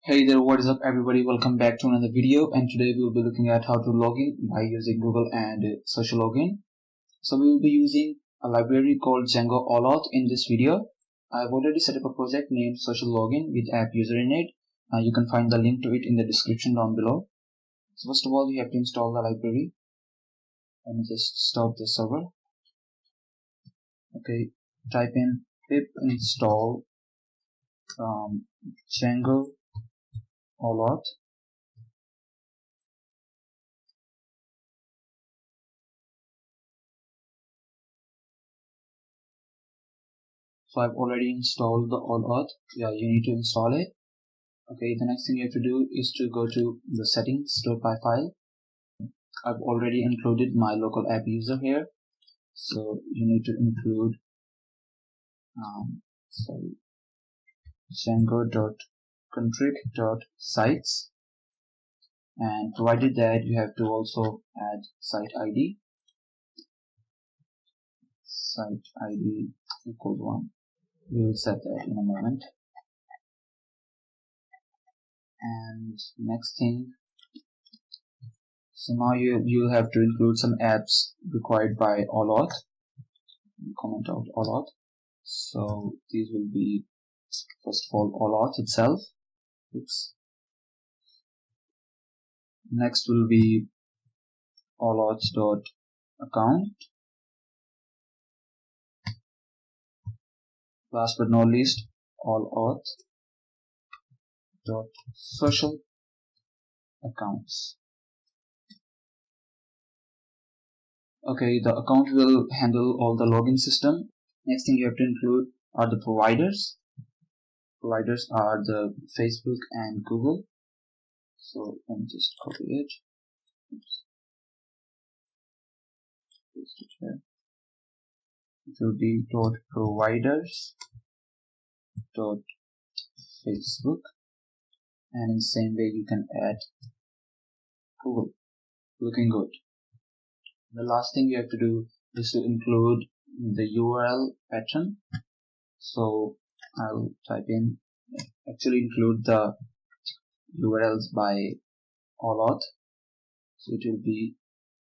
Hey there, what is up everybody? Welcome back to another video, and today we will be looking at how to log in by using Google and social login. So we will be using a library called Django All-Auth in this video. I have already set up a project named Social Login with app user in it. You can find the link to it in the description down below. So first of all, you have to install the library. Let me just stop the server. Okay, type in pip install Django All-Auth. So I've already installed the allauth. Yeah, you need to install it. Okay, the next thing you have to do is to go to the settings.py file. I've already included my local app user here, so you need to include django.contrib.sites, and provided that you have to also add site ID equals 1. We will set that in a moment. And next thing, so now you have to include some apps required by allauth. Comment out allauth. So these will be, first of all, allauth itself. Oops. Next will be allauth.account. Last but not least, allauth.socialaccount. Okay, the account will handle all the login system. Next thing you have to include are the providers. Providers are the Facebook and Google. So let me just copy it. Oops. Paste it here. It will be .providers.facebook, and in the same way you can add Google. Looking good. The last thing you have to do is to include the URL pattern. So I'll type in, actually include the URLs by allauth. So it will be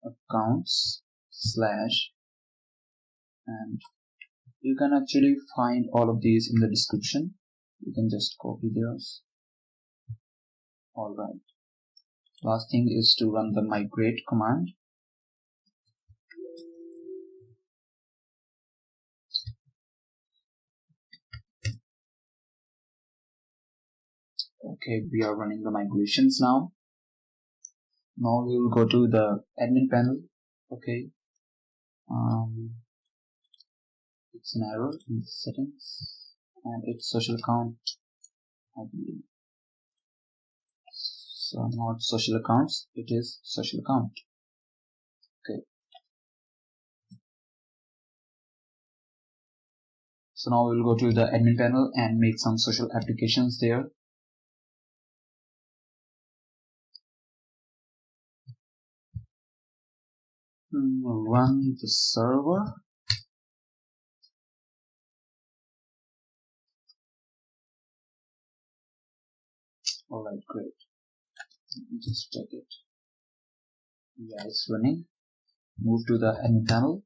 accounts/ and you can actually find all of these in the description. You can just copy those. Alright. Last thing is to run the migrate command. Okay, we are running the migrations now. Now we will go to the admin panel. Okay. It's an error in the settings, and it's social account, I believe. So not social accounts, it is social account. Okay. So now we'll go to the admin panel and make some social applications there. Run the server. Alright, great. Let me just check it. Yeah, it's running. Move to the admin panel.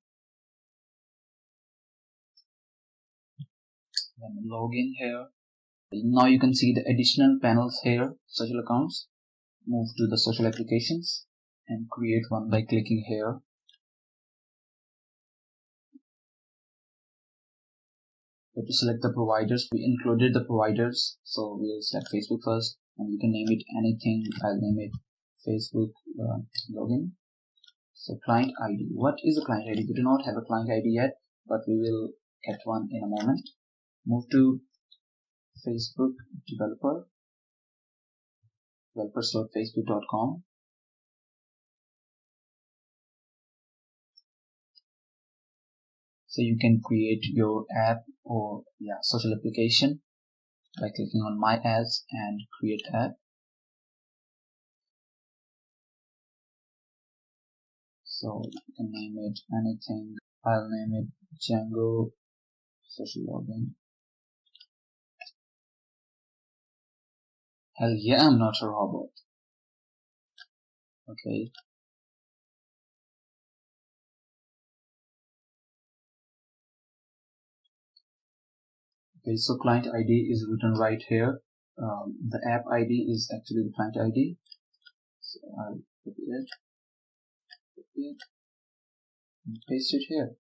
Then log in here. Now you can see the additional panels here, social accounts. Move to the social applications and create one by clicking here. You have to select the providers. We included the providers, so we'll select Facebook first, and you can name it anything. I'll name it Facebook login. So client ID. What is a client ID? We do not have a client ID yet, but we will get one in a moment. Move to Facebook developers.facebook.com. So you can create your app or social application by clicking on my ads and create app. So you can name it anything. I'll name it Django Social Login. Hell yeah, I'm not a robot. Okay. Okay, so client ID is written right here. The app ID is actually the client ID. So I'll copy it, and paste it here.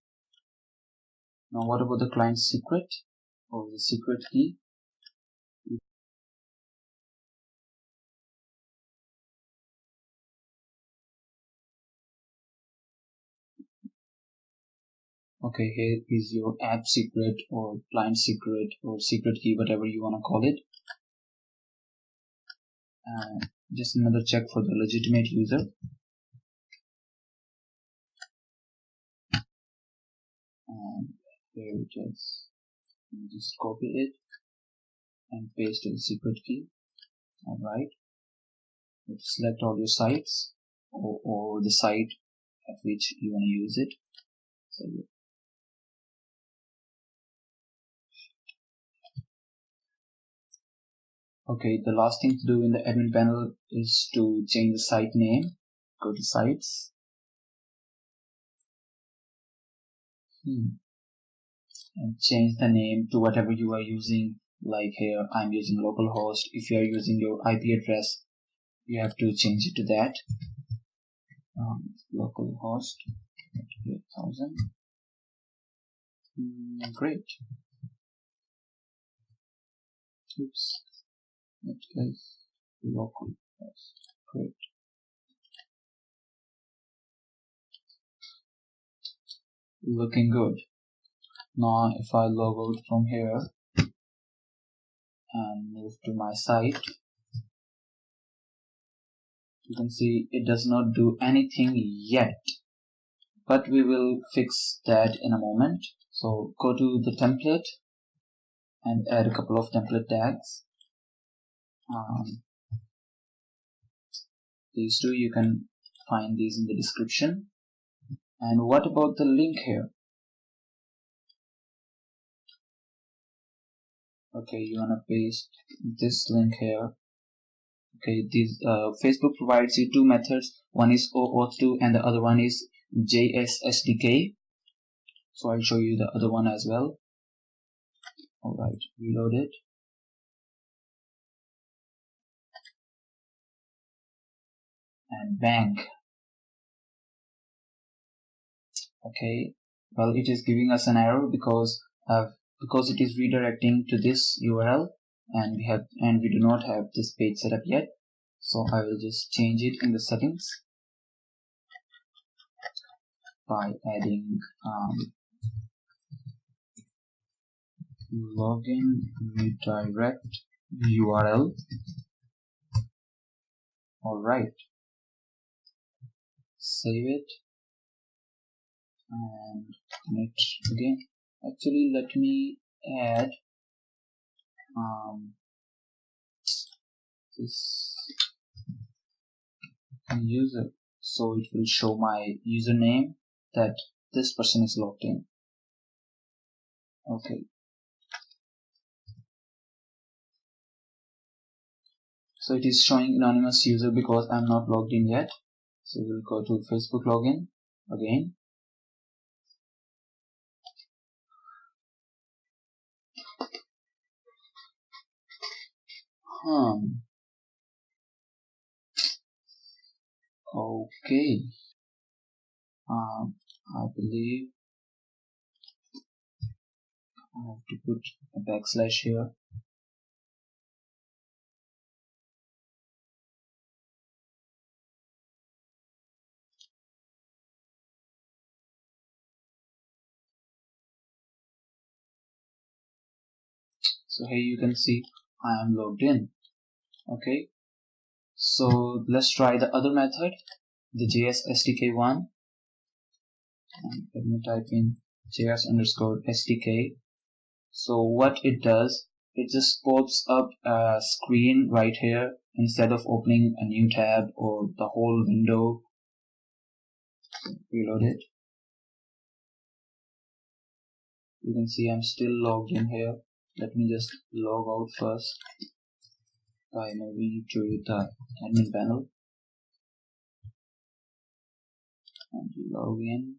Now what about the client secret or the secret key? Okay, here is your app secret or client secret or secret key, whatever you want to call it. And just another check for the legitimate user. And here it is. Just copy it and paste the secret key. Alright. Select all your sites or the site at which you want to use it. So okay, the last thing to do in the admin panel is to change the site name. Go to sites. And change the name to whatever you are using. Like here, I'm using localhost. If you are using your IP address, you have to change it to that. Localhost 8000. Great. Oops. It is localhost. Great. Looking good. Now, if I log out from here and move to my site, you can see it does not do anything yet, but we will fix that in a moment. So go to the template and add a couple of template tags. These two, you can find these in the description. And what about the link here? Okay, you wanna paste this link here. Okay, these Facebook provides you two methods. One is allauth2 and the other one is JSSDK. So I'll show you the other one as well. Alright, reload it. And bang. Okay, well, it is giving us an error because it is redirecting to this URL, and we do not have this page set up yet. So I will just change it in the settings by adding login redirect URL. Alright, save it and commit again. Actually, let me add this user, so it will show my username that this person is logged in. Okay, so it is showing anonymous user because I'm not logged in yet. So we'll go to Facebook login again. Okay. I believe I have to put a backslash here. So here you can see I am logged in. Okay. So let's try the other method, the JS_SDK one. And let me type in JS_SDK. So what it does, it just pops up a screen right here instead of opening a new tab or the whole window. So reload it. You can see I'm still logged in here. Let me just log out first. by moving to the admin panel and log in.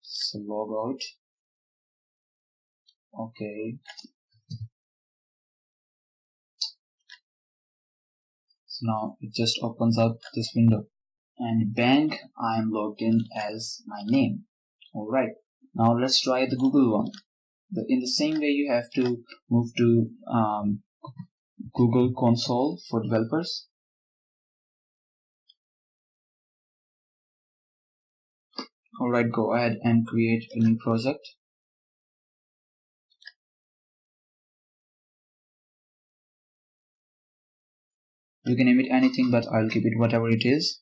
So log out. Okay. So now it just opens up this window, and bank I am logged in as my name. Alright, now let's try the Google one. In the same way, you have to move to Google console for developers. Alright, go ahead and create a new project. You can name it anything, but I'll keep it whatever it is.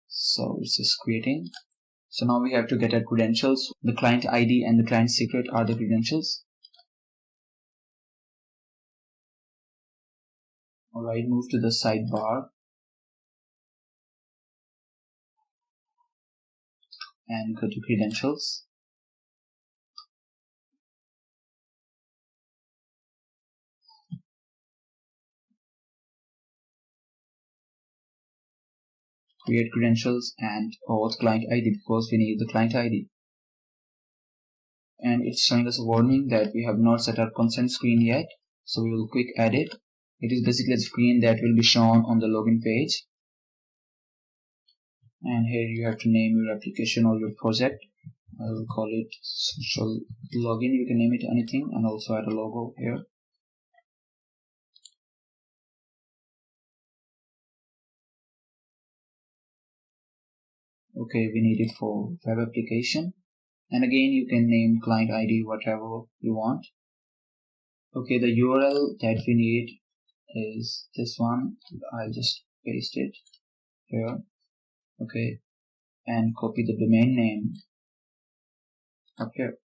So it's just creating. So now we have to get our credentials. The client ID and the client secret are the credentials. Alright, move to the sidebar and go to credentials. Create credentials and auth client ID, because we need the client ID. And it's showing us a warning that we have not set our consent screen yet, so we will quick add it. It is basically a screen that will be shown on the login page, and here you have to name your application or your project. I will call it social login. You can name it anything, and also add a logo here. Okay, we need it for web application, and again you can name client ID whatever you want. Okay, the URL that we need is this one. I'll just paste it here. Okay, and copy the domain name up here.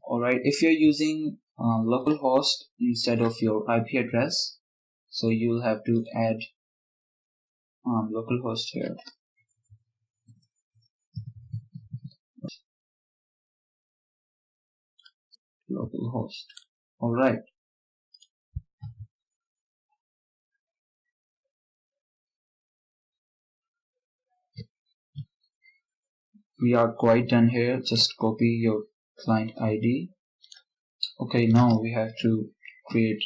Alright, if you're using localhost instead of your IP address, so you'll have to add localhost here. Localhost. Alright. We are quite done here. Just copy your client ID. Okay, now we have to create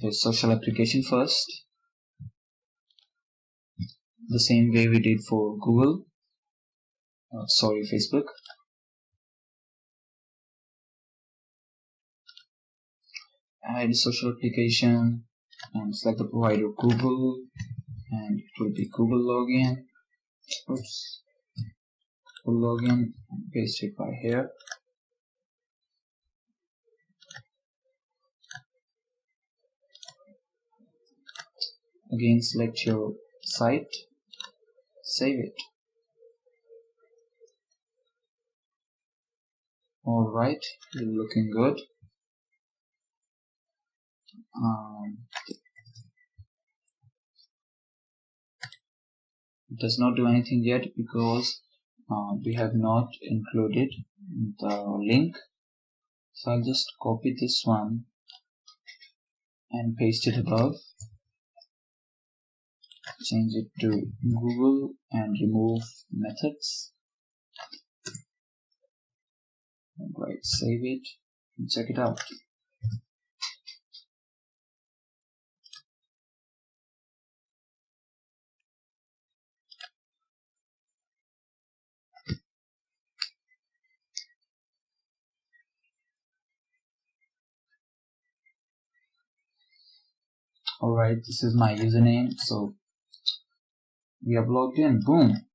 a social application first, the same way we did for Google. Facebook. Add social application and select the provider Google, and it will be Google login. Oops. Google login, and paste it by here. Again, select your site, save it. Alright, you're looking good. It does not do anything yet because we have not included the link. So I'll just copy this one and paste it above. Change it to Google and remove methods. Alright, save it and check it out. Alright, this is my username, so we have logged in. Boom!